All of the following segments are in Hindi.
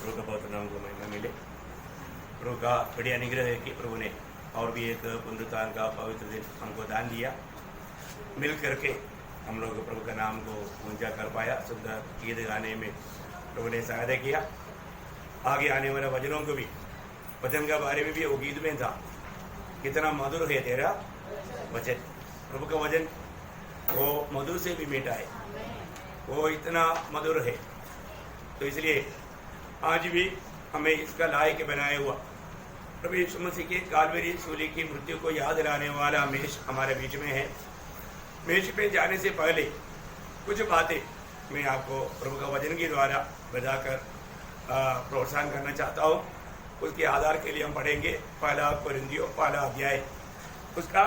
प्रभु का बहुत नाम को महिमा मिले। प्रभु का बड़ी अनुग्रह है कि प्रभु ने और भी एक पुनरुत्थान का पवित्र दिन हमको दान दिया। मिल करके हम लोग प्रभु का नाम को ऊंचा कर पाया। सुंदर गीत गाने में प्रभु ने सहायता किया। आगे आने वाले वचनों को भी, वचन के बारे में भी वो गीत में था, कितना मधुर है तेरा वचन। प्रभु का वचन वो मधुर से भी मीठा है, वो इतना मधुर है। तो इसलिए आज भी हमें इसका लायक बनाया हुआ प्रभु यीशु मसीह के कालवरी सूली की मृत्यु को याद दिलाने वाला मेष हमारे बीच में है। मेष पे जाने से पहले कुछ बातें मैं आपको प्रभु का वचन के द्वारा बताकर प्रोत्साहन करना चाहता हूँ। उसके आधार के लिए हम पढ़ेंगे पहला कोरिन्थियों पहला अध्याय, उसका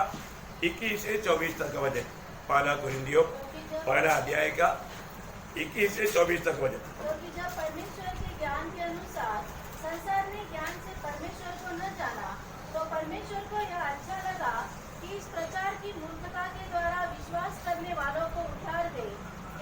21 से 24 तक का वचन। पहला कोरिन्थियों पहला अध्याय का 21 से 24 तक वचन। जब परमेश्वर के ज्ञान के अनुसार संसार ने ज्ञान से परमेश्वर को न जाना, तो परमेश्वर को यह अच्छा लगा कि इस प्रकार की मूर्खता के द्वारा विश्वास करने वालों को उठार दे।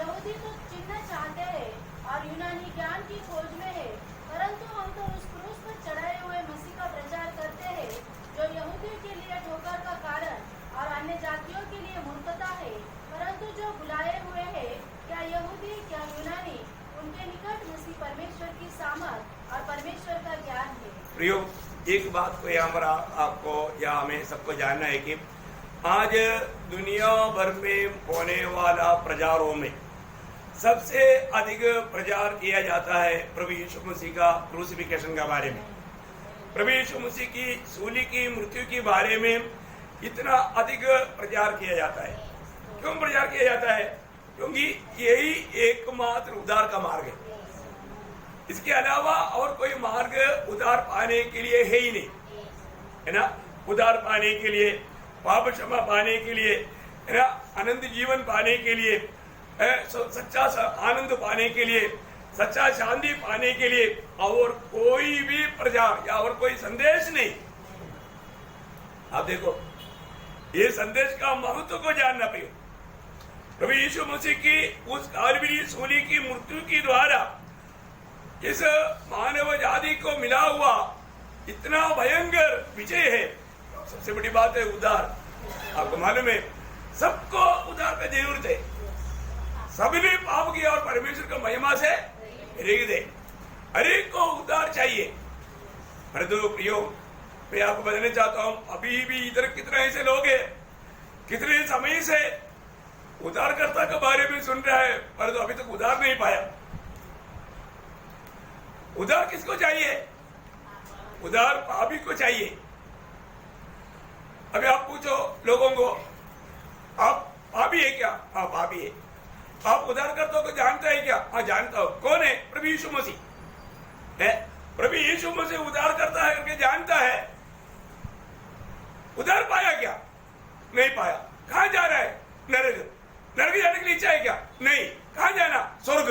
यहूदी तो चिन्ह चाहते हैं और यूनानी ज्ञान की खोज में है, परंतु हम तो उस क्रूस पर चढ़ाए हुए मसीह का प्रचार करते हैं, जो यहूदियों के लिए ठोकर का कारण और अन्य जातियों के लिए मूर्खता है। परंतु जो बुलाए हुए हैं, क्या यहूदी क्या यूनानी, उनके निकट मसीह परमेश्वर की सामर्थ और परमेश्वर का ज्ञान है। प्रियो, एक बात को यहाँ पर आपको या हमें सबको जानना है कि आज दुनिया भर में होने वाला प्रचारों में सबसे अधिक प्रचार किया जाता है प्रभु यीशु मसीह का क्रूसिफिकेशन के बारे में। प्रभु यीशु मसीह की सूली की मृत्यु के बारे में इतना अधिक प्रचार किया जाता है। क्यों प्रचार किया जाता है? क्योंकि यही एकमात्र उद्धार का मार्ग है। इसके अलावा और कोई मार्ग उद्धार पाने के लिए है ही नहीं, है ना। उद्धार पाने के लिए, पाप क्षमा पाने के लिए, है ना, अनंत जीवन पाने के लिए, सच्चा आनंद पाने के लिए, सच्चा शांति पाने के लिए और कोई भी प्रचार या और कोई संदेश नहीं। आप देखो, ये संदेश का महत्व को जानना पड़ेगा। प्रभु यीशु मसीह की उस कालवरी सूली की मृत्यु के द्वारा इस मानव जाति को मिला हुआ इतना भयंकर विजय है। सबसे बड़ी बात है उद्धार। आपको मालूम है, सबको उद्धार का जरूरत है। सबने पाप किया और परमेश्वर का महिमा से रेग दे। हर एक को उद्धार चाहिए। परंतु प्रियो, मैं आपको बताना चाहता हूं, अभी भी इधर कितने ऐसे लोग हैं, कितने समय से उद्धारकर्ता के बारे में सुन रहा है, परंतु अभी तक उद्धार नहीं पाया। उद्धार किसको चाहिए? उद्धार पापी को चाहिए। अभी आप पूछो लोगों को, आप पापी है क्या? हाँ, पापी है। आप उद्धारकर्ता को जानते हैं क्या? हाँ, जानता हूं। कौन है? प्रभु यीशु मसीह है। प्रभु यीशु मसीह उद्धार करता है करके जानता है। उद्धार पाया क्या? नहीं पाया। कहां जा रहा है? नरक। नरक जाने की इच्छा है क्या? नहीं। कहां जाना? स्वर्ग।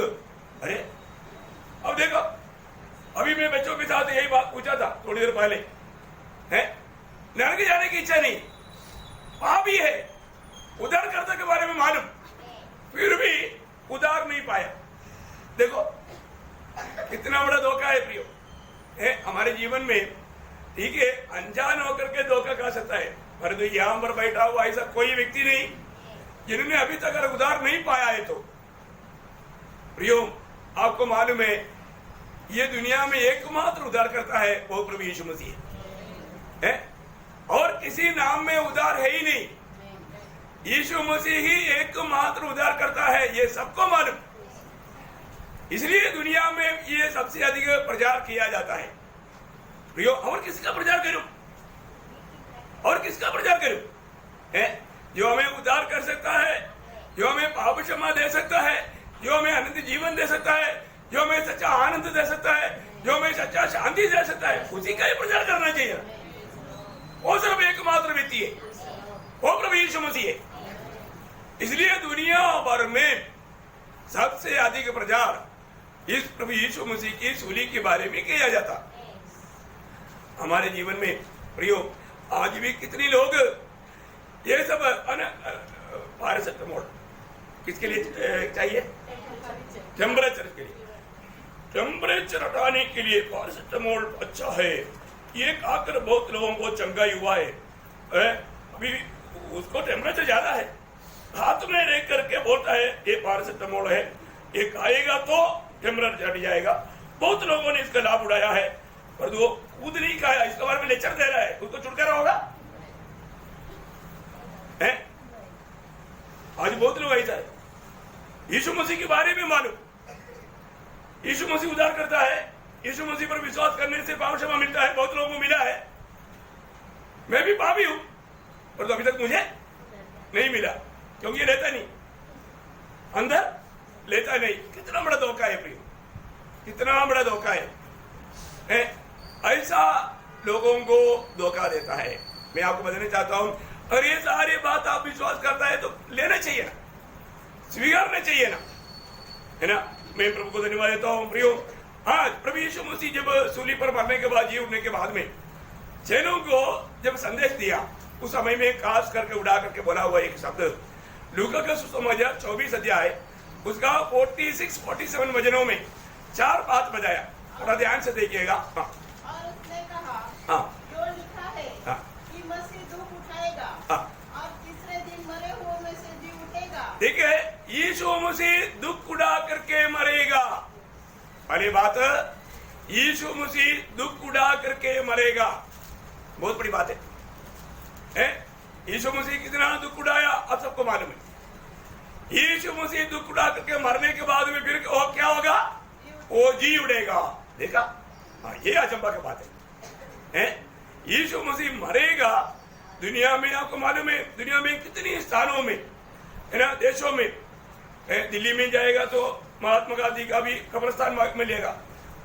अरे, अब देखो, अभी मैं बच्चों के साथ यही बात पूछा था थोड़ी देर पहले, है नरक जाने की इच्छा नहीं, पापी है, उद्धारकर्ता के बारे में मालूम, फिर भी उद्धार नहीं पाया। देखो कितना बड़ा धोखा है प्रियो, है हमारे जीवन में। ठीक है, अनजान होकर के धोखा खा सकता है, परंतु यहां पर बैठा हुआ ऐसा कोई व्यक्ति नहीं जिन्होंने अभी तक अगर उद्धार नहीं पाया है। तो प्रियो, आपको मालूम है, ये दुनिया में एकमात्र उद्धार करता है वो प्रभु यीशु मसीह है, और किसी नाम में उद्धार है ही नहीं। यीशु मसीह ही एकमात्र उद्धार करता है, ये सबको मालूम। इसलिए दुनिया में ये सबसे अधिक प्रचार किया जाता है। प्रियो, और किसका प्रचार करूं? और किसका प्रचार करूं? है जो हमें उद्धार कर सकता है, जो हमें पाप क्षमा दे सकता है, जो हमें अनंत जीवन दे सकता है, जो हमें सच्चा आनंद दे सकता है, जो हमें सच्चा शांति दे सकता है, उसी का ही प्रचार करना चाहिए। वो सिर्फ एकमात्र व्यक्ति है, वो प्रभु यीशु मसीह है। इसलिए दुनिया भर में सबसे अधिक प्रचार इस प्रभु यीशु मसीह की सूली के बारे में किया जाता। हमारे जीवन में प्रियो, आज भी कितने लोग ये सब पैरासिटामोल किसके लिए चाहिए? टेम्परेचर के लिए। टेम्परेचर हटाने के लिए पैरासिटामोल अच्छा है, ये खाकर बहुत लोगों को चंगाई हुआ है। अभी उसको टेम्परेचर ज्यादा है, हाथ में रख करके बोलता है ये पैरासिटामोल है, ये खाएगा तो टेम्परेचर हट जाएगा। बहुत लोगों ने इसका लाभ उठाया है, पर वो खुद नहीं खाया, इसके बारे में लेक्चर दे रहा है, उसको छुटकारा होगा है? आज बहुत लोग ऐसा है। यीशु मसीह के बारे में मालूम, यीशु मसीह उद्धार करता है, यीशु मसीह पर विश्वास करने से पाप क्षमा मिलता है, बहुत लोगों को मिला है। मैं भी पापी हूं, पर तो अभी तक मुझे नहीं मिला, क्योंकि ये लेता नहीं, अंदर लेता नहीं। कितना बड़ा धोखा है प्रिय, कितना बड़ा धोखा है। ऐसा लोगों को धोखा देता है। मैं आपको बताना चाहता हूं, और ये सारी बात आप विश्वास करता है तो लेना चाहिए ना, स्वीकारना चाहिए ना, है ना। मैं प्रभु को धन्यवाद देता हूं प्रियो। आज प्रभु यीशु मसीह जब सूली पर मरने के बाद, जी उठने के बाद में चेलों को जब संदेश दिया, उस समय में खास करके उड़ा करके बोला हुआ एक शब्द लूका का सुसमाचार 24 अध्याय उसका 46-47 वचनों में 4 बात बताया। थोड़ा ध्यान से देखिएगा। हाँ। और उसने कहा, हाँ। जो लिखा है हाँ। कि मसीह दुख उठाएगा हाँ। और तीसरे दिन मरे हुओं में से जी उठेगा। ठीक है, यीशु मसीह दुख उड़ा करके मरेगा। पहली बात, यीशु मसीह दुख उड़ा करके मरेगा, बहुत बड़ी बात है। यीशु मसीह कितना दुख उड़ाया आप सबको मालूम है। यीशु मसीह दुख उड़ा करके मरने के बाद में फिर क्या होगा? वो जी उड़ेगा। देखा, हाँ, ये अचंबा की बात है। यीशु मसीह मरेगा। दुनिया में आपको मालूम है, दुनिया में कितने स्थानों में, है ना, देशों में, दिल्ली में जाएगा तो महात्मा गांधी का भी कब्रिस्तान मिलेगा,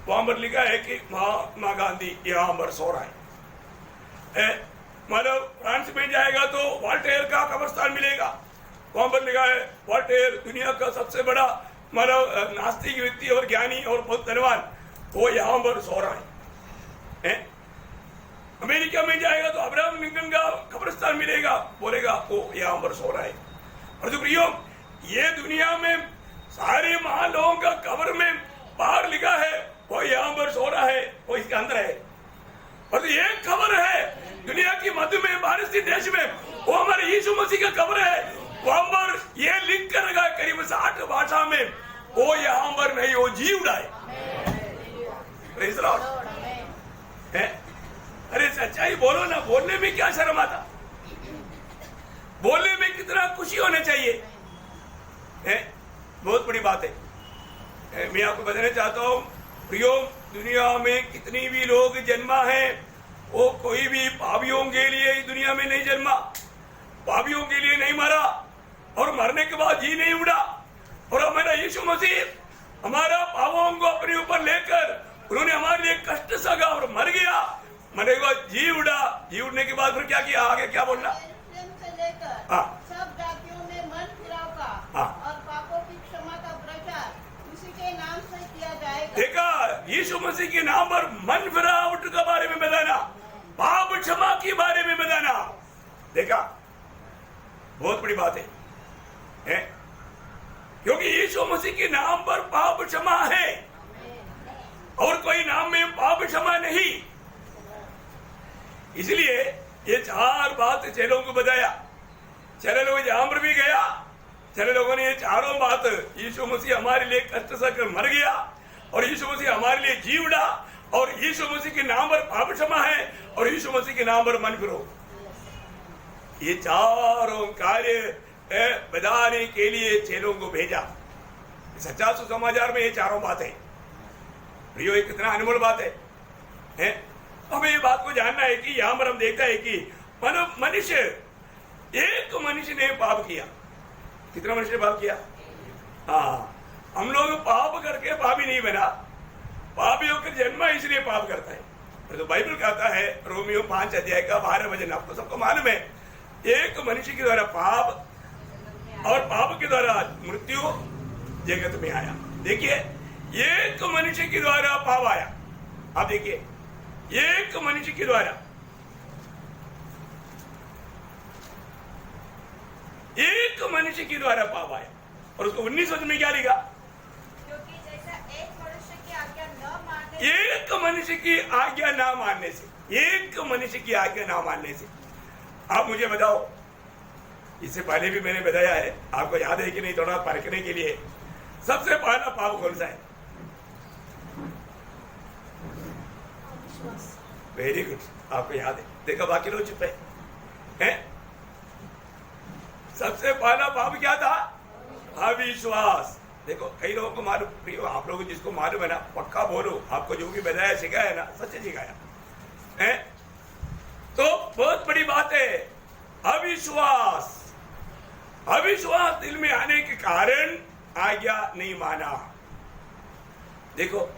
वहां पर लिखा है कि महात्मा गांधी यहाँ पर सो रहा है। मतलब फ्रांस में जाएगा तो वॉल्टेयर का कब्रिस्तान मिलेगा, वहां पर लिखा है वॉल्टेयर दुनिया का सबसे बड़ा मतलब नास्तिक व्यक्ति और ज्ञानी और बहुत धनवान, वो यहाँ पर सो रहा है। अमेरिका में जाएगा तो अब्राहम लिंकन का कब्रिस्तान मिलेगा, बोलेगा वो यहाँ पर सो रहा है। और जो प्रियो, ये दुनिया में सारे महान लोगों का कब्र में बाहर लिखा है वो यहाँ पर सो रहा है, वो इसके अंदर है। और ये कब्र है दुनिया की मध्य में पारसी देश में, वो हमारे यीशु मसीह का कब्र है। वहां पर ये लिख कर रखा है करीब 60 भाषा में, वो यहाँ पर नहीं, वो जी उड़ा है। अरे सच्चाई बोलो ना, बोलने में क्या शर्म आता, बोलने में कितना खुशी होना चाहिए, है? बहुत बड़ी बात है। मैं आपको बताना चाहता हूँ प्रियो, दुनिया में कितनी भी लोग जन्मा है, वो कोई भी पापियों के लिए इस दुनिया में नहीं जन्मा, पापियों के लिए नहीं मरा, और मरने के बाद जी नहीं उड़ा। और हमारा यीशु मसीह हमारा पापों को अपने ऊपर लेकर उन्होंने हमारे लिए कष्ट सहा और मर गया, मरने के बाद जी उड़ा। जी उड़ने के बाद फिर क्या किया, आगे क्या बोलना? से लेकर हाँ। सब जातियों में मन फिराव का हाँ। और पापों की क्षमा का प्रचार उसी के नाम से किया जाएगा। देखा, यीशु मसीह के नाम पर मन फिरावट के बारे में बताना, पाप क्षमा के बारे में बताना, देखा, बहुत बड़ी बात है? क्योंकि यीशु मसीह के नाम पर पाप क्षमा है, और कोई नाम में पाप क्षमा नहीं। इसलिए ये 4 बात चेलों को बताया। चेले लोग जहां पर भी गया, चेले लोगों ने ये 4 बात, यीशु मसीह हमारे लिए कष्ट सहकर मर गया, और यीशु मसीह हमारे लिए जी उड़ा, और यीशु मसीह के नाम पर पाप क्षमा है, और यीशु मसीह के नाम पर मन फिरो। ये 4 कार्य बताने के लिए चेलों को भेजा। सच्चा सुसमाचार में ये 4 बातें, प्रियो, ये कितना अनमोल बात है? हमें ये बात को जानना है कि यहाँ पर हम देखता है कि मनुष्य, एक मनुष्य ने पाप किया। कितना मनुष्य ने पाप किया? हाँ, हम लोग पाप करके पापी नहीं बना, पापी होकर जन्मा इसलिए पाप करता है। तो बाइबल कहता है रोमियो 5 अध्याय का 12 वचन, आपको सबको मालूम है, एक मनुष्य के द्वारा पाप और पाप के द्वारा मृत्यु जगत में आया। देखिए, एक मनुष्य के द्वारा पाप आया। आप देखिए, एक मनुष्य के द्वारा, एक मनुष्य के द्वारा पाप आया। और उसको 19 वचन में क्या लिखा? क्योंकि जैसा एक मनुष्य की आज्ञा एक मनुष्य की आज्ञा ना मानने से, एक मनुष्य की आज्ञा ना मानने से। आप मुझे बताओ, इससे पहले भी मैंने बताया है, आपको याद है कि नहीं, थोड़ा परखने के लिए, सबसे पहला पाप कौन सा है? वेरी गुड, आपको याद है। देखो बाकी लोग चुप है? सबसे पहला पाप क्या था? अविश्वास। देखो कई लोगों को मालूम, प्रियो आप लोगों को जिसको मालूम है ना, पक्का बोलो, आपको जो भी बताया सिखाया ना, सच सिखाया है। तो बहुत बड़ी बात है अविश्वास। अविश्वास दिल में आने के कारण आज्ञा नहीं माना। देखो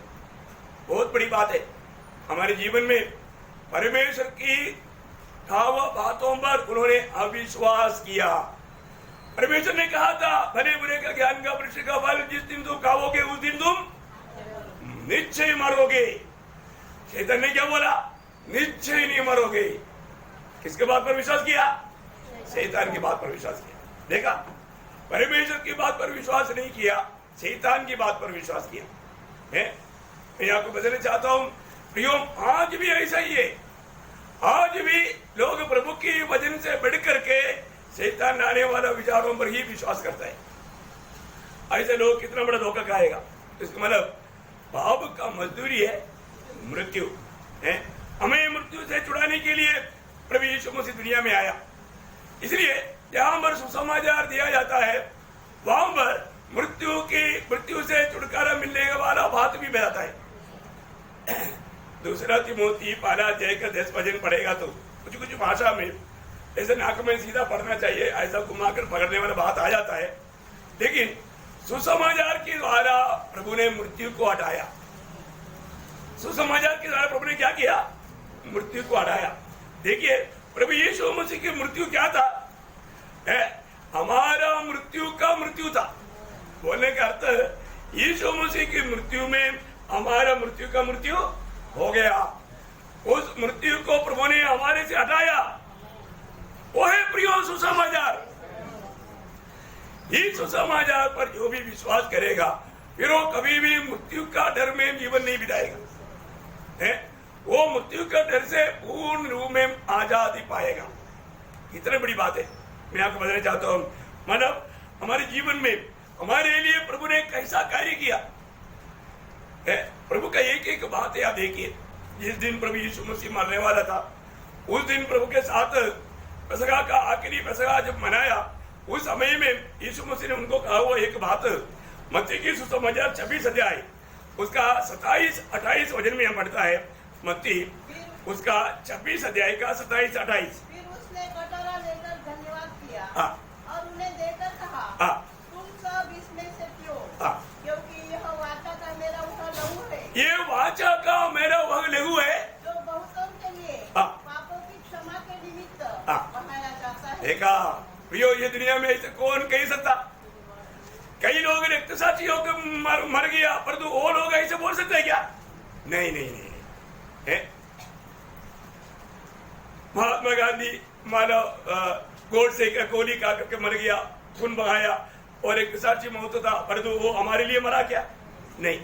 बहुत बड़ी बात है हमारे जीवन में, परमेश्वर की बातों पर उन्होंने अविश्वास किया। परमेश्वर ने कहा था भले बुरे का ज्ञान का वृक्ष का फल जिस दिन तुम खाओगे उस दिन तुम निश्चय मरोगे। शैतान ने क्या बोला? निश्चय नहीं मरोगे। किसके बात पर विश्वास किया? शैतान की बात पर विश्वास किया। देखा, परमेश्वर की बात पर विश्वास नहीं किया, शैतान की बात पर विश्वास किया है। मैं आपको बताना चाहता हूं प्रियो, आज भी ऐसा ही है। आज भी लोग प्रभु की वचन से बढ़ करके शैतान आने वाला विचारों पर ही विश्वास करता है। ऐसे लोग कितना बड़ा धोखा खाएगा। इसका मतलब पाप का मजदूरी है मृत्यु है। हमें मृत्यु से छुड़ाने के लिए प्रभु यीशु मसीह दुनिया में आया। इसलिए जहां पर सुसमाचार दिया जाता है वहां पर मृत्यु से छुटकारा मिलने वाला बात भी बताता है। दूसरा तिमोथी 5:10 वचन पढ़ेगा तो कुछ कुछ भाषा में ऐसे नाक में सीधा पढ़ना चाहिए, ऐसा घुमाकर पकड़ने वाला बात आ जाता है। लेकिन सुसमाचार के द्वारा प्रभु ने मृत्यु को हटाया। सुसमाचार के द्वारा प्रभु ने क्या किया? मृत्यु को हटाया। देखिए प्रभु यीशु मसीह की मृत्यु क्या था? हमारा मृत्यु का मृत्यु था। बोलने का अर्थ यीशु मसीह की मृत्यु में हमारा मृत्यु का मृत्यु हो गया। उस मृत्यु को प्रभु ने हमारे से हटाया। वो है प्रियो सुसमाचार। इस सुसमाचार पर जो भी विश्वास करेगा फिर वो कभी भी मृत्यु का डर में जीवन नहीं बिताएगा है। वो मृत्यु का डर से पूर्ण रूप में आजादी पाएगा। इतनी बड़ी बात है। मैं आपको बताना चाहता हूँ, मतलब हमारे जीवन में हमारे लिए प्रभु ने कैसा कार्य किया है। प्रभु का एक एक बात है। आप देखिए, जिस दिन प्रभु यीशु मसीह मरने वाला था उस दिन प्रभु के साथ पेसका का आखिरी पेसका जब मनाया, उस समय में यीशु मसीह ने उनको कहा हुआ एक बात, मत्ती की सुसमाचार 26 अध्याय उसका 27-28 वचन में हम पढ़ता है। मत्ती उसका 26 अध्याय का 27-28। फिर उसने कटोरा लेकर धन्यवाद किया और उन्हें देकर कहा, तुम सब इसमें से पियो, क्योंकि यह वाचा का मेरा वह लहू है। ये वाचा का मेरा वह लहू है जो बहुतों के लिए पापों की क्षमा के निमित्त बहाया जाता है। देखा प्रियो, ये दुनिया में ऐसे कौन कह सकता? कई लोग रक्तसाक्षी होकर मर गया, परंतु वो लोग ऐसे बोल सकते हैं क्या? नहीं नहीं नहीं है। महात्मा गांधी मानो गोडसे का गोली खा करके मर गया, खून बहाया और एक साक्षी मौत था, परंतु वो हमारे लिए मरा क्या? नहीं।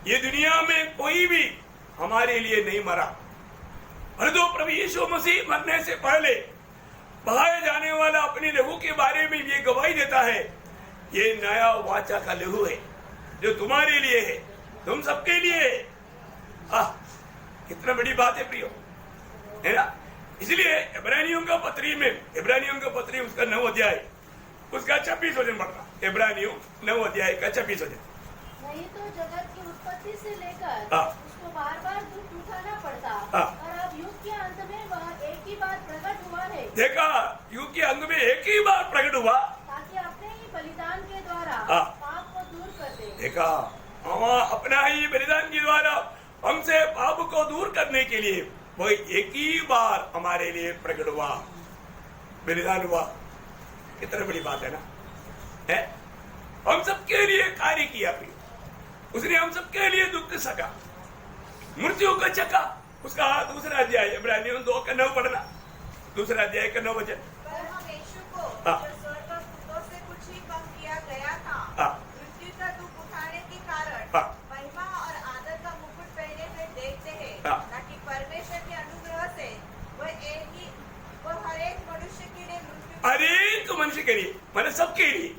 ये दुनिया में कोई भी हमारे लिए नहीं मरा, परंतु प्रभु यीशु मसीह मरने से पहले बहाए जाने वाला अपने लहू के बारे में ये गवाही देता है, ये नया वाचा का लहू है जो तुम्हारे लिए है, तुम सबके लिए है। कितना बड़ी बात है प्रियो, है ना? इसलिए इब्रानियों का पत्री उसका 9 अध्याय उसका 26 वचन पढ़ना। इब्रानियों 9 अध्याय का 26 वचन। नहीं तो जगत की उत्पत्ति से लेकर उसको बार बार दुख उठाना पड़ता, और अब युग के अंत में वह एक ही बार प्रकट हुआ है। देखा, युग के अंत में एक ही बार प्रकट हुआ ताकि अपने ही बलिदान के द्वारा पाप को दूर कर दे। देखा, अपना ही बलिदान के द्वारा हमसे पाप को दूर करने के लिए वह एक ही बार हमारे लिए प्रकट हुआ, बलिदान हुआ। कितनी बड़ी बात है ना, है? हम सबके लिए कार्य किया, उसने हम सबके लिए दुख सका, मृत्यु को चका। उसका दूसरा अध्याय इब्रानियों 2 का 9 पढ़ना, दूसरा अध्याय का 9 वचन। पर हम यीशु को जो स्वर्गदूतों से कुछ ही कम किया गया था, मृत्यु का दुख उठाने के कारण महिमा और आदर का मुकुट पहने हाँ। ना कि परमेश्वर के अनुग्रह से वह हर एक मनुष्य के लिए मृत्यु हर एक मनुष्य के लिए, मतलब सबके लिए,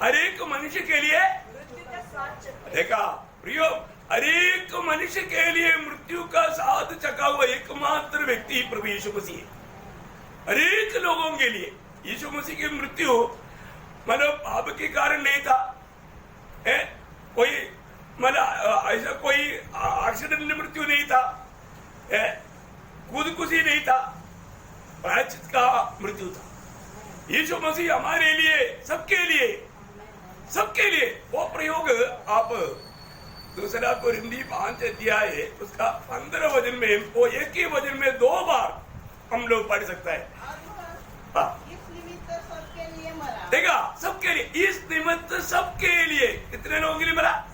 हर एक मनुष्य के लिए का स्वाद चखे। देखा प्रियो, हर एक मनुष्य के लिए मृत्यु का स्वाद चखा हुआ एकमात्र व्यक्ति प्रभु यीशु मसीह है। हर एक लोगों के लिए यीशु मसीह की मृत्यु मतलब पाप के कारण नहीं था, कोई मतलब ऐसा कोई एक्सीडेंट मृत्यु नहीं था, खुदकुशी नहीं था, प्रायश्चित का मृत्यु था। यीशु मसीह हमारे लिए, सबके लिए वो प्रयोग आप दूसरा कोरिन्थी 5 अध्याय उसका 15 वचन में, वो एक ही वचन में 2 बार हम लोग पढ़ सकता है। और वह इस निमित्त सबके लिए मरा। देखा, सबके लिए, इस निमित्त सबके लिए, कितने लोगों के लिए मरा?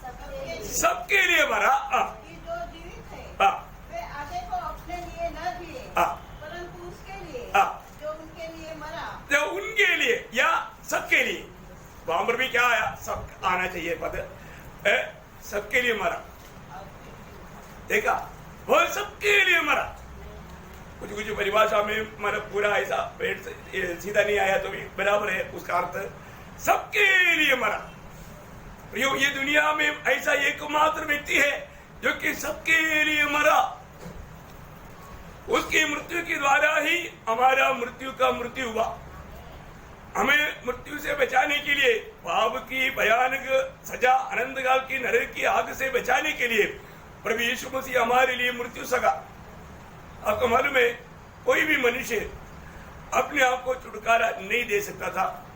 सबके लिए मरा। कि जो जीवित है वे आगे को अपने लिए न जिए, परंतु उसके लिए जो उनके लिए मरा। जो उनके लिए या सबके लिए, वहां पर भी क्या आया? सब आना चाहिए पद, सबके लिए मरा। देखा, वो सबके लिए मरा। कुछ कुछ परिभाषा में मतलब पूरा ऐसा पेट से सीधा नहीं आया तो भी बराबर है, उसका अर्थ सबके लिए मरा। प्रियो, ये दुनिया में ऐसा एकमात्र व्यक्ति है जो कि सबके लिए मरा। उसकी मृत्यु के द्वारा ही हमारा मृत्यु का मृत्यु हुआ। हमें मृत्यु से बचाने के लिए, पाप की भयानक सजा अनंत काल की नरक की आग से बचाने के लिए प्रभु यीशु मसीह हमारे लिए मृत्यु सका। आपको मालूम है, कोई भी मनुष्य अपने आप को छुटकारा नहीं दे सकता था,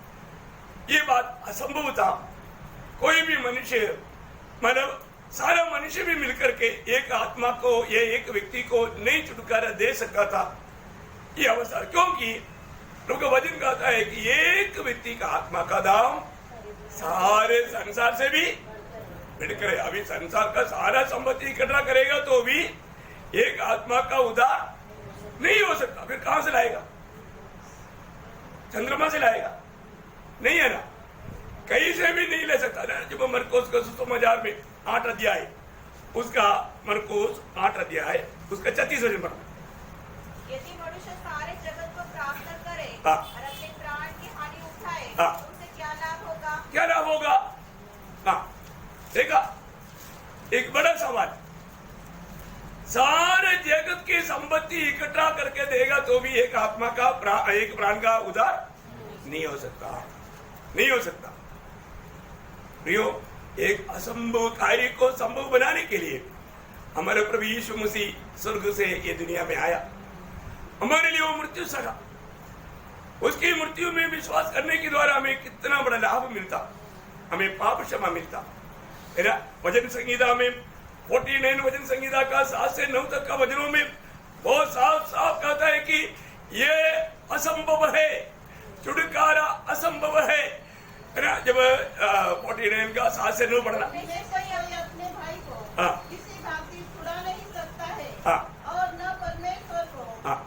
ये बात असंभव था। कोई भी मनुष्य मतलब सारा मनुष्य भी मिलकर के एक आत्मा को, ये एक व्यक्ति को नहीं छुटकारा दे सकता था, ये अवस्था। क्योंकि प्रभु का वचन कहता है कि एक व्यक्ति का आत्मा का दाम सारे संसार से भी बढ़कर है। अभी संसार का सारा संपत्ति इकट्ठा करेगा तो भी एक आत्मा का उद्धार नहीं हो सकता। फिर कहां से लाएगा? चंद्रमा से लाएगा? नहीं है ना, कहीं से भी नहीं ले सकता ना। जब मरकोस का सुसमाचार में 8 अध्याय, उसका मरकोस 8 अध्याय उसका 36 वचन पढ़ा। यदि मनुष्य सारे जगत को प्राप्त करे हाँ। और अपने प्राण की हानि उठाए हाँ। तो उसे क्या लाभ होगा? क्या लाभ होगा? हाँ, देखा, एक बड़ा सवाल। सारे जगत की संपत्ति इकट्ठा करके देगा तो भी एक आत्मा का एक प्राण का उद्धार नहीं हो सकता, नहीं हो सकता। प्रियो, एक असंभव कार्य को संभव बनाने के लिए हमारे प्रभु यीशु मसीह स्वर्ग से ये दुनिया में आया, हमारे लिए वो मृत्यु सहा। उसकी मृत्यु में विश्वास करने के द्वारा हमें कितना बड़ा लाभ मिलता, हमें पाप क्षमा मिलता है ना। वचन संहिता में 49 वचन संहिता का 7 से 9 तक का वचनों में बहुत साफ साफ कहता है कि ये असंभव है, छुटकारा असंभव है ना। जब 49 का 7 से 9 पढ़ना, कोई अपने भाई को किसी भांति छुड़ा नहीं सकता है और न परमेश्वर को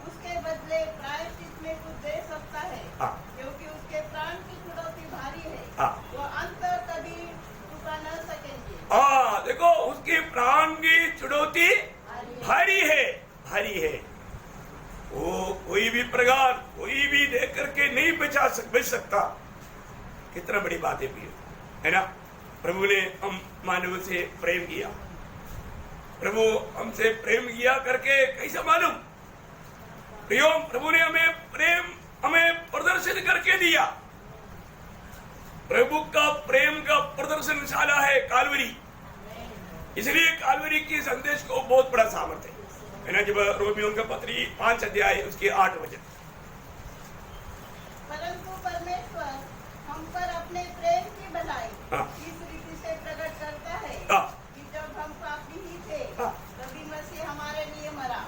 उसके बदले प्रायश्चित में कुछ दे सकता है, क्योंकि उसके प्राण की छुड़ौती भारी है, वो अंत कभी चुका न सकेंगे। देखो, उसके प्राण की छुड़ौती भारी है, भारी है। वो कोई भी प्रकार, कोई भी देख करके नहीं बच सकता। कितना बड़ी बात है प्रिय, है ना। प्रभु ने हम मानव से प्रेम किया, प्रभु हमसे प्रेम किया करके कैसे मालूम? प्रियो, प्रभु ने हमें प्रेम हमें प्रदर्शित करके दिया। प्रभु का प्रेम का प्रदर्शनशाला है कालवरी, इसलिए कालवरी की संदेश को बहुत बड़ा सामर्थ्य है ना। जब रोमियों का पत्री 5 अध्याय उसके 8 वचन, परंतु परमेश्वर हम पर अपने प्रेम की भलाई इस रीति से प्रकट करता है कि जब हम पापी ही थे तभी मसीह हमारे लिए मरा।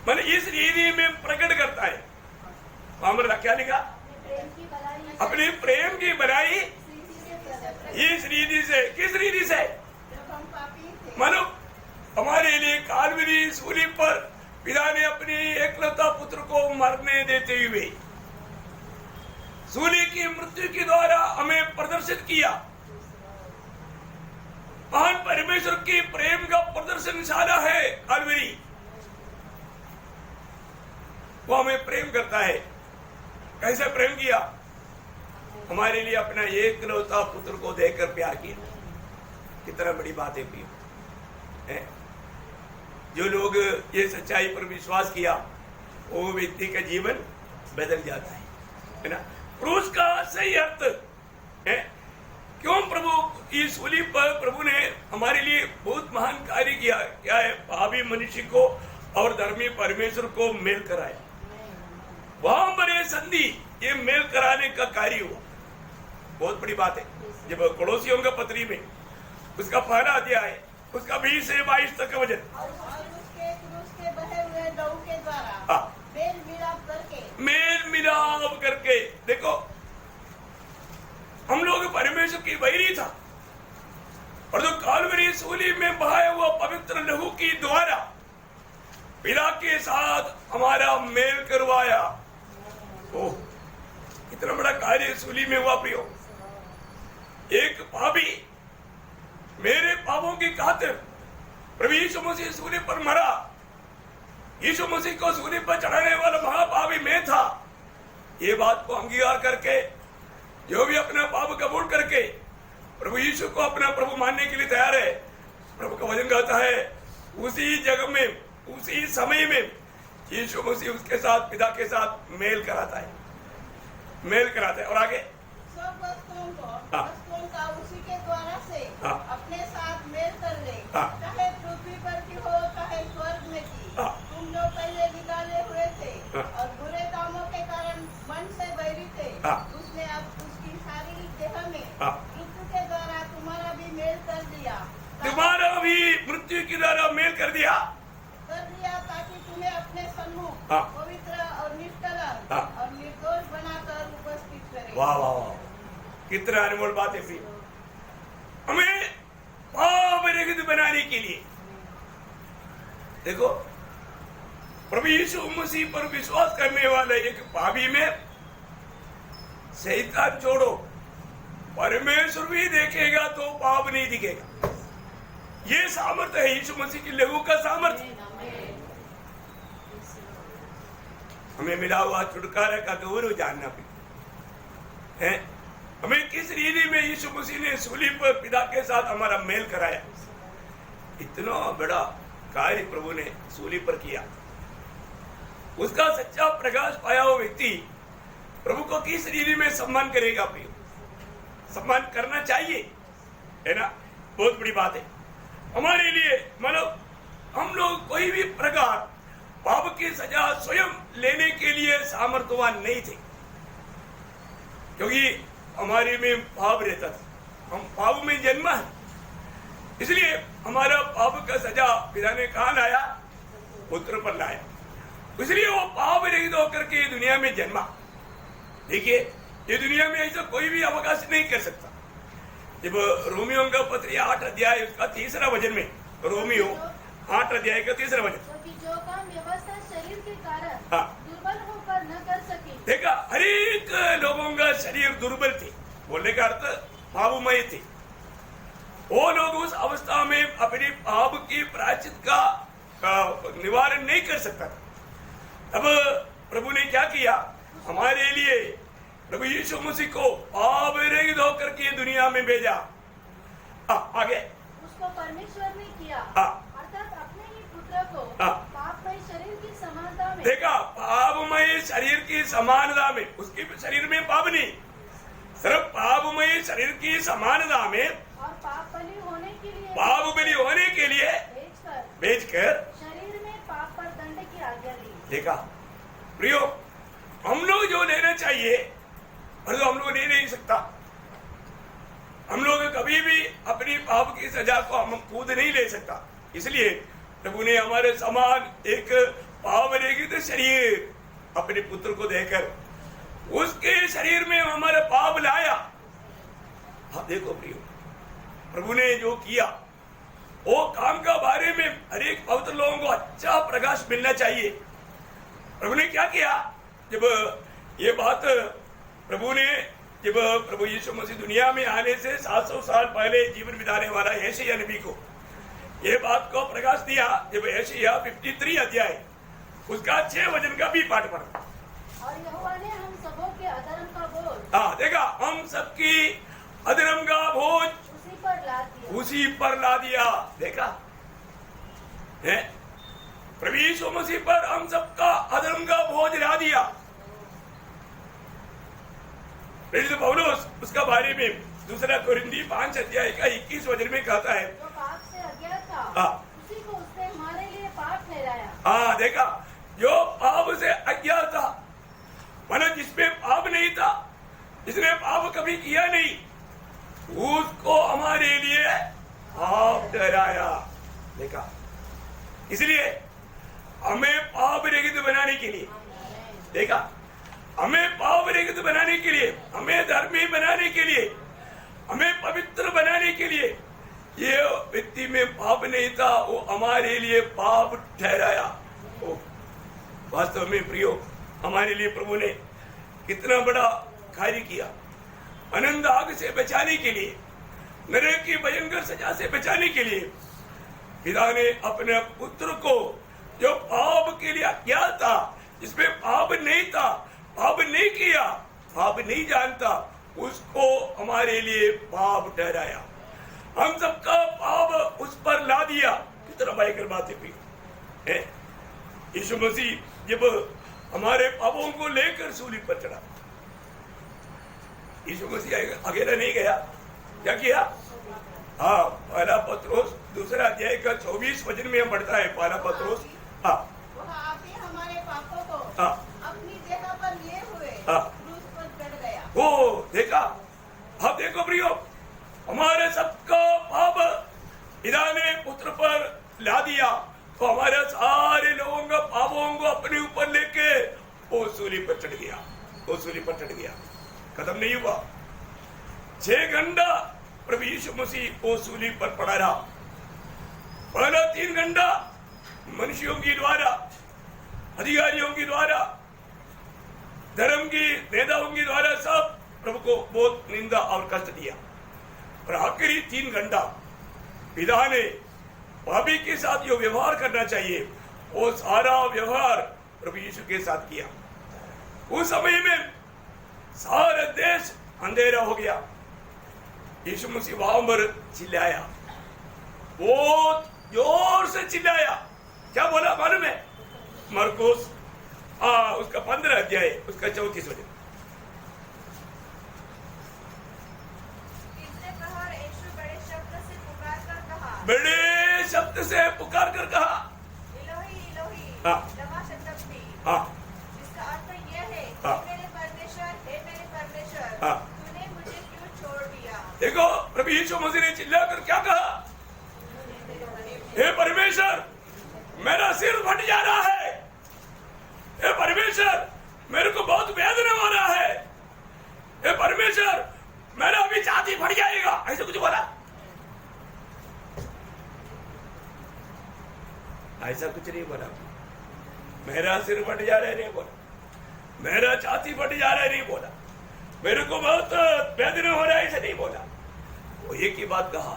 मैंने इस रीति में प्रकट करता है। हमारा क्या लिखा? अपनी प्रेम की भलाई इस रीति से। किस रीति से? जब हम पापी थे, मानो हमारे लिए कालवरी सूली पर पिता ने अपनी एकलौता पुत्र को मरने देते हुए सूली की मृत्यु के द्वारा हमें प्रदर्शित किया। महान परमेश्वर की प्रेम का प्रदर्शनशाला है कालवरी। वो हमें प्रेम करता है। कैसे प्रेम किया? हमारे लिए अपना एकलौता पुत्र को देकर प्यार किया। कितना बड़ी बात है प्रिय। जो लोग ये सच्चाई पर विश्वास किया वो व्यक्ति का जीवन बदल जाता है ना। क्रूस का सही अर्थ है। क्यों प्रभु की सूली पर प्रभु ने हमारे लिए बहुत महान कार्य किया। क्या है? पापी मनुष्य को और धर्मी परमेश्वर को मेल कराया। वहां बड़े संधि ये मेल कराने का कार्य हुआ। बहुत बड़ी बात है। जब कोलोसियों का पत्री में उसका पहला अध्याय उसका 20 से 22 तक का वचन, और उसके क्रूस के बहे हुए लहू के द्वारा मेल मिलाप करके देखो, हम लोग परमेश्वर की वैरी था और जो कालवरी सूली में बहाया हुआ पवित्र लहू की द्वारा पिता के साथ हमारा मेल करवाया। ओह, इतना बड़ा कार्य सूली में हुआ प्रियो। एक पापी मेरे पापों की खातिर प्रभु यीशु मसीह सूली पर मरा। यीशु मसीह को सूली पर चढ़ाने वाला महापापी मैं था। ये बात को अंगीकार करके जो भी अपना पाप कबूल करके प्रभु यीशु को अपना प्रभु मानने के लिए तैयार है, प्रभु का वचन कहता है उसी जगह में उसी समय में यीशु मसीह उसके साथ पिता के साथ मेल कराता है, मेल कराता है। और आगे सब वस्तुओं का उसी के द्वारा से अपने साथ मेल कर ले, चाहे पृथ्वी पर की हो चाहे स्वर्ग में की। तुम लोग पहले निकाले हुए थे और बुरे कामों के कारण मन से बैरी थे। उसने अब उसकी शारीरिक देह में मृत्यु के द्वारा तुम्हारा भी मेल कर दिया, तुम्हारा भी मृत्यु के द्वारा मेल कर दिया ताकि तुम्हें अपने सम्मुख पवित्र और निष्कलंक और निर्दोष बनाकर उपस्थित करे। वाह वाह वाह, कितना अनमोल बात है प्रिय। हमें पाप रहित बनाने के लिए देखो, प्रभु यीशु मसीह पर विश्वास करने वाले एक पापी में शैतान छोड़ो, परमेश्वर भी देखेगा तो पाप नहीं दिखेगा। ये सामर्थ्य है यीशु मसीह की लहू का सामर्थ्य। हमें मिला हुआ छुटकारा का गौरव जानना भी है। हमें किस रीति में यीशु मसीह ने सूली पर पिता के साथ हमारा मेल कराया। इतना बड़ा कार्य प्रभु ने सूली पर किया। उसका सच्चा प्रकाश पाया हुआ व्यक्ति प्रभु को किस रीति में सम्मान करेगा प्रिय? सम्मान करना चाहिए, है ना। बहुत बड़ी बात है हमारे लिए। मतलब हम लोग कोई भी प्रकार पाप की सजा स्वयं लेने के लिए सामर्थ्यवान नहीं थे, क्योंकि हमारे में पाप रहता था। हम पाप में जन्मा है, इसलिए हमारा पाप का सजा पिता ने कहाँ लाया? पुत्र पर लाया। इसलिए वो पाप रहित होकर के दुनिया में जन्मा। देखिए, ये दुनिया में ऐसा कोई भी अवकाश नहीं कर सकता। जब रोमियो का पत्री 8 अध्याय उसका 3रा वचन में, रोमियो 8 अध्याय का 3रा वचन, जो काम व्यवस्था शरीर के कारण दुर्बल होकर न कर सके। देखा, हर एक लोगों का शरीर दुर्बल थे, बोलने का अर्थ पापमय थे। वो लोग उस अवस्था में अपने पाप की प्रायश्चित का निवारण नहीं कर सकता था। अब प्रभु ने क्या किया? हमारे लिए प्रभु यीशु मसीह को पाप रहित होकर के दुनिया में भेजा। आगे उसको परमेश्वर ने किया, अर्थात अपने ही पुत्र को पापमय शरीर की समानता में। देखा, पापमय शरीर की समानता में, उसके शरीर में पाप नहीं, सिर्फ पापमय शरीर की समानता में और पाप बलि होने के लिए, पाप बलि होने के लिए बेचकर शरीर में पाप पर दंड की आज्ञा दी। देखा प्रियो, हम लोग जो लेना चाहिए और जो हम लोग ले नहीं सकता। हम लोग कभी भी अपनी पाप की सजा को हम खुद नहीं ले सकता। इसलिए प्रभु ने हमारे समान एक पाप रहित शरीर अपने पुत्र को देकर उसके शरीर में हमारा पाप लाया। हाँ देखो प्रियो, प्रभु ने जो किया वो काम का बारे में हर एक पवित्र लोगों को अच्छा प्रकाश मिलना चाहिए। प्रभु ने क्या किया? जब ये बात प्रभु ने जब प्रभु यीशु मसीह दुनिया में आने से 700 साल पहले जीवन बिताने वाला यशायाह नबी को ये बात को प्रकाश दिया। जब यशायाह 53 अध्याय उसका 6 वचन का भी पाठ पढ़ा। और यहोवा ने हम सबों के अधर्म का बोझ, हाँ देखा, हम सबकी अधर्म का बोझ उसी पर ला दिया। देखा है, प्रभु यीशु मसीह पर हम सबका अधर्म का बोझ ला दिया। प्रेरित पौलुस उसका बारे में 2 कोरिन्थी 5 अध्याय का 21 वचन में कहता है, जो पाप से अज्ञात था, हाँ उसी को उसने हमारे लिए पाप ठहराया। हाँ देखा, जो पाप से अज्ञात था, मतलब जिसमें पाप नहीं था, जिसने पाप कभी किया नहीं, उसको हमारे लिए पाप ठहराया। देखा, इसलिए हमें पाप रहित बनाने के लिए, देखा, हमें पाप रहित बनाने के लिए, हमें धर्मी बनाने के लिए, हमें पवित्र बनाने के लिए, ये व्यक्ति में पाप नहीं था, वो हमारे लिए पाप ठहराया। वास्तव में प्रियो, हमारे लिए प्रभु ने कितना बड़ा कार्य किया। अनंत आग से बचाने के लिए, नरक की भयंकर सजा से बचाने के लिए पिता ने अपने पुत्र को, जो पाप के लिए अज्ञात था, जिसमें पाप नहीं था, पाप नहीं किया, पाप नहीं जानता, उसको हमारे लिए पाप ठहराया। हम सबका पाप उस पर ला दिया। कितना भयंकर बात है। यीशु मसीह जब हमारे पापों को लेकर सूली पर चढ़ा, यीशु मसीह अकेला नहीं गया, क्या किया? हाँ, पहला पत्रोस 2 अध्याय का 24 वचन में हम पढ़ता है। पहला पत्रोस, हाँ, वह आप ही हमारे पापों को हाँ, अपनी देह पर लिए हुए हाँ, क्रूस पर चढ़ गया। वो देखा। अब देखो प्रियो, हमारे सबका पाप पिता ने पुत्र पर ला दिया, तो हमारे सारे लोगों का पापों को अपने ऊपर लेके वो सूली पर चढ़ गया। वो सूली पर चढ़ गया, खत्म नहीं हुआ। 6 घंटा प्रभु यीशु मसीह वो सूली पर पड़ा रहा। पहला 3 घंटा मनुष्यों के द्वारा, अधिकारियों के द्वारा, धर्म की नेताओं के द्वारा सब प्रभु को बहुत निंदा और कष्ट दिया। और आखिरी 3 घंटा पिता ने पापी के साथ जो व्यवहार करना चाहिए, वो सारा व्यवहार प्रभु यीशु के साथ किया। उस समय में सारा देश अंधेरा हो गया। यीशु मसीह वहां पर चिल्लाया, बहुत जोर से चिल्लाया। क्या बोला मालूम है? मरकुस उसका 15 अध्याय उसका 34 वचन। बड़े शब्द से पुकार कर कहा, इलोही इलोही हाँ, लमा शब्दब्दी, हाँ, जिसका अर्थ यह है, हाँ, हे मेरे परमेश्वर, हाँ, तूने मुझे क्यों छोड़ दिया? देखो प्रभु यीशु मसीह ने चिल्लाकर क्या कहा? हे परमेश्वर, मेरा सिर फट जा रहा है। हे परमेश्वर, मेरे को बहुत वेदना हो रहा है। हे परमेश्वर, मेरा अभी छाती फट जाएगा। ऐसे कुछ बोला? ऐसा कुछ नहीं बोला। मेरा सिर फट जा रहा है नहीं बोला, मेरा छाती फट जा रहा है नहीं बोला, मेरे को बहुत वेदना हो रहा है ऐसा नहीं बोला। वो एक ही बात कहा,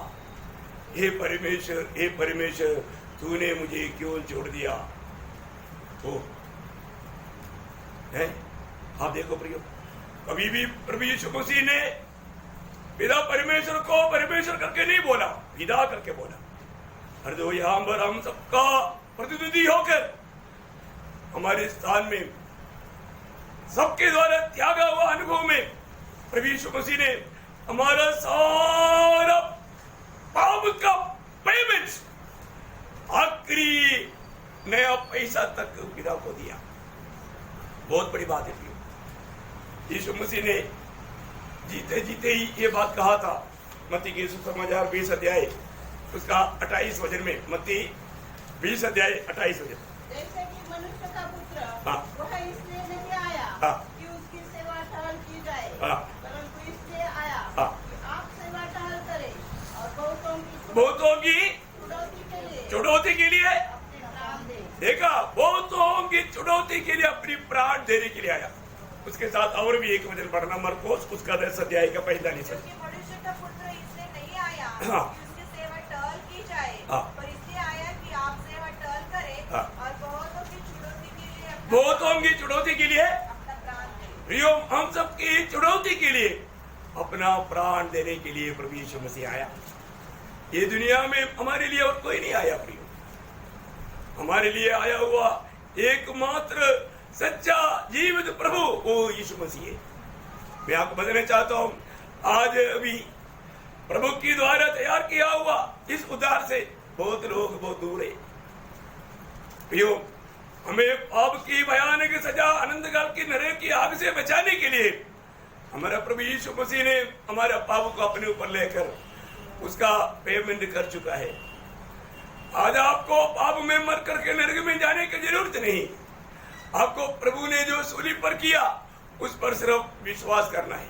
हे परमेश्वर, हे परमेश्वर, तूने मुझे क्यों छोड़ दिया? तो है, आप देखो प्रियो, कभी भी प्रभु यीशु मसीह ने पिता परमेश्वर को परमेश्वर करके नहीं बोला, पिता करके बोला। और जो यहाँ पर हम सबका प्रतिनिधि होकर हमारे स्थान में सबके द्वारा त्यागा हुआ अनुभव में प्रभु यीशु मसीह ने हमारा सारा पाप का पेमेंट, आखिरी नया पैसा तक पिता को दिया। बहुत बड़ी बात है। यीशु मसीह ने जीते जीते ही ये बात कहा था। मत्ती के सुसमाचार 20 अध्याय उसका 28 वचन में, मत्ती 20 अध्याय 28 वचन। जैसे कि मनुष्य का पुत्र हाँ, वह इसलिए नहीं आया हाँ, कि उसकी सेवा टहल की जाए, हाँ, परंतु इसलिए आया हाँ, कि आप सेवा टहल करें और बहुतों की चुनौती के लिए अपने प्राण दें। देखा, बहुतों की चुनौती के लिए अपनी प्राण देने के लिए आया। उसके साथ और भी एक वचन पढ़ना, मरकोस उसका 10 अध्याय का 45। क्योंकि मनुष्य का पुत्र इसलिए नहीं आया हाँ। कि उसकी सेवा टहल की जाए, हाँ। पर इसलिए आया कि आप सेवा टहल करें हाँ। और बहुतों की चुनौती के लिए बहुतों की चुनौती के लिए, अपना प्राण दे। प्रियो हम सबकी चुनौती के लिए अपना प्राण देने के लिए प्रभु यीशु मसीह आया। ये दुनिया में हमारे लिए और कोई नहीं आया प्रियो, हमारे लिए आया हुआ एकमात्र सच्चा जीवित प्रभु वो यीशु मसीह है। मैं आपको बताना चाहता हूं, आज अभी प्रभु की द्वारा तैयार किया हुआ इस उद्धार से बहुत लोग बहुत दूर है प्रियो। हमें पाप की भयानक सजा अनंत काल की नरक की आग से बचाने के लिए हमारा प्रभु यीशु मसीह ने हमारा पाप को अपने ऊपर लेकर उसका पेमेंट कर चुका है। आज आपको पाप में मर करके नरक में जाने की जरूरत नहीं। आपको प्रभु ने जो सूली पर किया उस पर सिर्फ विश्वास करना है,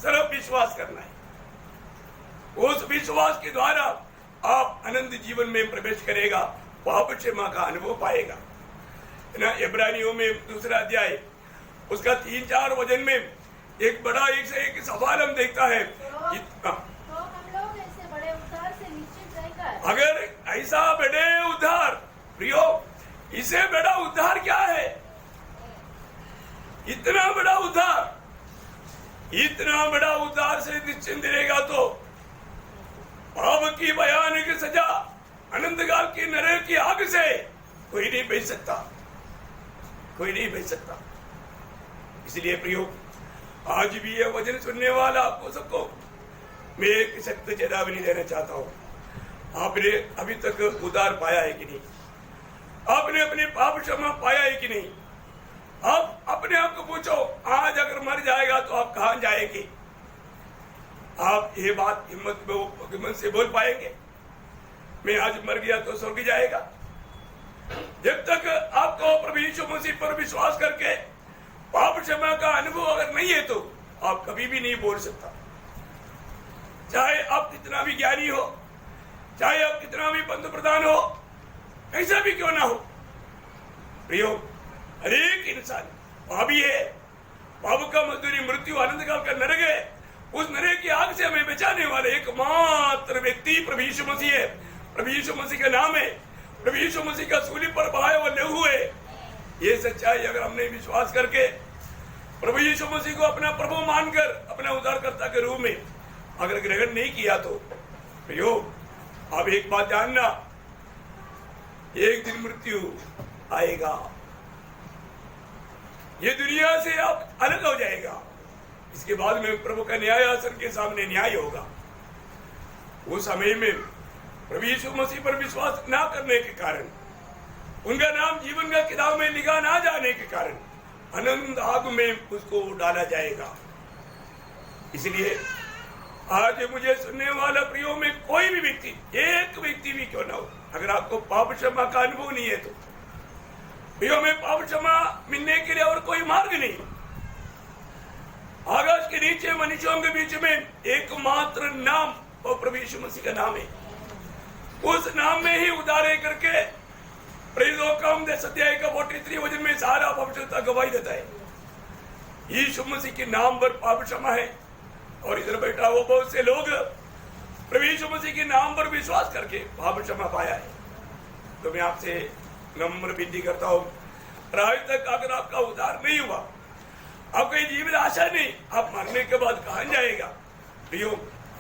सिर्फ विश्वास करना है। उस विश्वास के द्वारा आप अनंत जीवन में प्रवेश करेगा, पाप क्षमा का अनुभव पाएगा ना। इब्रानियों में 2 अध्याय उसका 3-4 वचन में एक बड़ा एक से एक सवाल हम देखता है। तो हम लोग ऐसे बड़े उद्धार से निश्चित रहकर, अगर ऐसा बड़े उद्धार, प्रियो इसे बड़ा उद्धार क्या है? इतना बड़ा उद्धार, इतना बड़ा उद्धार से निश्चिंत रहेगा तो पाप की भयानक सजा अनंत काल की नरक की आग से कोई नहीं बच सकता, कोई नहीं बच सकता। इसलिए प्रियो आज भी यह वचन सुनने वाला आपको सबको मैं एक सख्त चेतावनी देना चाहता हूं। आपने अभी तक उद्धार पाया है कि नहीं? आपने अपने पाप क्षमा पाया है कि नहीं? आप अपने आप को पूछो, आज अगर मर जाएगा तो आप कहां जाएंगे? आप ये बात हिम्मत से बोल पाएंगे, मैं आज मर गया तो स्वर्ग जाएगा? जब तक आपको प्रभु यीशु मसीह पर विश्वास करके पाप क्षमा का अनुभव अगर नहीं है तो आप कभी भी नहीं बोल सकता। चाहे आप कितना भी ज्ञानी हो, चाहे आप कितना भी पंत प्रधान हो, कैसा भी क्यों ना हो प्रियो, हर एक इंसान पापी है। पाप का मजदूरी मृत्यु, अनंत काल का नरक है। उस नरक की आग से हमें बचाने वाले एकमात्र व्यक्ति प्रभु यीशु मसीह है। प्रभु यीशु मसीह का नाम है, प्रभु यीशु मसीह का सूली पर बहाया हुआ लहू है। ये सच्चाई अगर हमने विश्वास करके प्रभु यीशु मसीह को अपना प्रभु मानकर अपना उद्धारकर्ता के रूप में अगर ग्रहण नहीं किया तो प्रियो अब एक बात जानना, एक दिन मृत्यु आएगा, ये दुनिया से आप अलग हो जाएगा। इसके बाद में प्रभु का न्याय आसन के सामने न्याय होगा। उस समय में प्रभु यीशु मसीह पर विश्वास ना करने के कारण, उनका नाम जीवन का किताब में लिखा ना जाने के कारण अनंत आग में उसको डाला जाएगा। इसलिए आज मुझे सुनने वाला प्रियो में कोई भी व्यक्ति, एक व्यक्ति भी क्यों ना हो, अगर आपको पाप क्षमा का अनुभव नहीं है तो प्रियो में पाप क्षमा मिलने के लिए और कोई मार्ग नहीं। आकाश के नीचे मनुष्यों के बीच में एकमात्र नाम और प्रभु यीशु मसीह का नाम है। उस नाम में ही उद्धार करके अध्याय का 43 वचन में सारा पवित्रता गवाही देता है। यीशु मसीह के नाम पर पाप क्षमा है। और इधर बैठा वो बहुत से लोग प्रभु यीशु मसीह के नाम पर विश्वास करके पाप क्षमा पाया है। तो मैं आपसे नम्र विनती करता हूँ, आज तक अगर आपका उद्धार नहीं हुआ, आपकी जीवित आशा नहीं, आप मरने के बाद कहां जाएगा प्रियो,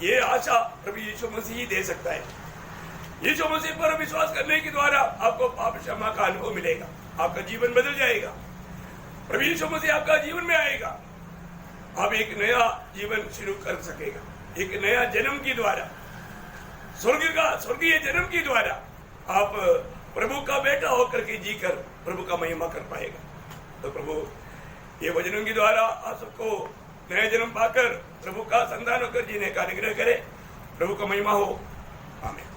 ये आशा प्रभु यीशु मसीह ही दे सकता है। यीशु मसीह पर विश्वास करने के द्वारा आपको पाप क्षमा का अनुभव मिलेगा, आपका जीवन बदल जाएगा, प्रभु यीशु मसीह आपका जीवन में आएगा, आप एक नया जीवन शुरू कर सकेगा। एक नया जन्म के द्वारा, स्वर्गीय जन्म के द्वारा आप प्रभु का बेटा होकर के जीकर प्रभु का महिमा कर पाएगा। तो प्रभु ये वचनों के द्वारा आप सबको नया जन्म पाकर प्रभु का संतान होकर जीने का अनुग्रह करे। प्रभु का महिमा हो। आमीन।